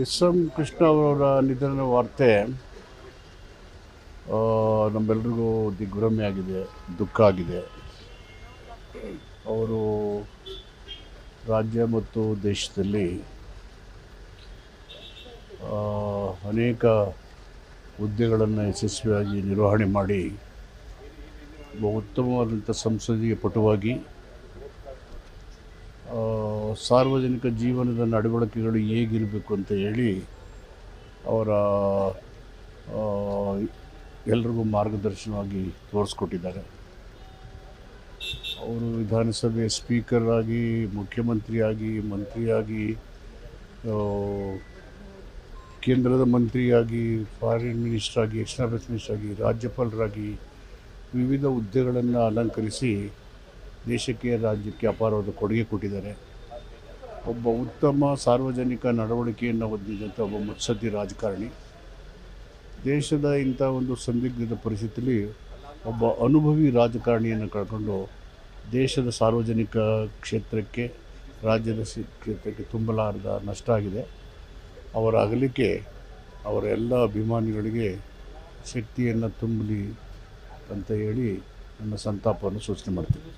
S M Krishna ಅವರ ನಿಧನದ ವಾರ್ತೆ ನಮ್ಮೆಲ್ರಿಗೂ ದಿಗ್ಭ್ರಮೆ ಆಗಿದೆ, ದುಃಖ ಆಗಿದೆ. ಅವರು ರಾಜ್ಯ ಮತ್ತು ದೇಶದಲ್ಲಿ ಅನೇಕ ಹುದ್ದೆಗಳನ್ನು ಯಶಸ್ವಿಯಾಗಿ ನಿರ್ವಹಣೆ ಮಾಡಿ ಉತ್ತಮವಾದಂಥ ಸಂಸದೀಯ ಪಟುವಾಗಿ ಸಾರ್ವಜನಿಕ ಜೀವನದ ನಡವಳಿಕೆಗಳು ಹೇಗಿರಬೇಕು ಅಂತ ಹೇಳಿ ಅವರ ಎಲ್ರಿಗೂ ಮಾರ್ಗದರ್ಶನವಾಗಿ ತೋರಿಸ್ಕೊಟ್ಟಿದ್ದಾರೆ. ಅವರು ವಿಧಾನಸಭೆ ಸ್ಪೀಕರ್ ಆಗಿ, ಮುಖ್ಯಮಂತ್ರಿಯಾಗಿ, ಮಂತ್ರಿಯಾಗಿ, ಕೇಂದ್ರದ ಮಂತ್ರಿಯಾಗಿ, ಫಾರಿನ್ ಮಿನಿಸ್ಟರ್ ಆಗಿ, ಎಕ್ಸ್ಟರ್ನಲ್ ಅಫೇರ್ಸ್ ಮಿನಿಸ್ಟರ್ ಆಗಿ, ರಾಜ್ಯಪಾಲರಾಗಿ ವಿವಿಧ ಹುದ್ದೆಗಳನ್ನು ಅಲಂಕರಿಸಿ ದೇಶಕ್ಕೆ, ರಾಜ್ಯಕ್ಕೆ ಅಪಾರವಾದ ಕೊಡುಗೆ ಕೊಟ್ಟಿದ್ದಾರೆ. ಒಬ್ಬ ಉತ್ತಮ ಸಾರ್ವಜನಿಕ ನಡವಳಿಕೆಯನ್ನು ಹೊಂದಿದಂಥ ಒಬ್ಬ ಮುತ್ಸದ್ದಿ ರಾಜಕಾರಣಿ. ದೇಶದ ಇಂಥ ಒಂದು ಸಂದಿಗ್ಧದ ಪರಿಸ್ಥಿತಿಯಲ್ಲಿ ಒಬ್ಬ ಅನುಭವಿ ರಾಜಕಾರಣಿಯನ್ನು ಕಳ್ಕೊಂಡು ದೇಶದ ಸಾರ್ವಜನಿಕ ಕ್ಷೇತ್ರಕ್ಕೆ, ರಾಜ್ಯದ ಕ್ಷೇತ್ರಕ್ಕೆ ತುಂಬಲಾರದ ನಷ್ಟ ಆಗಿದೆ. ಅವರ ಅಗಲಿಕೆ ಅವರ ಎಲ್ಲ ಅಭಿಮಾನಿಗಳಿಗೆ ಶಕ್ತಿಯನ್ನು ತುಂಬಲಿ ಅಂತ ಹೇಳಿ ನನ್ನ ಸಂತಾಪವನ್ನು ಸೂಚನೆ ಮಾಡ್ತೀನಿ.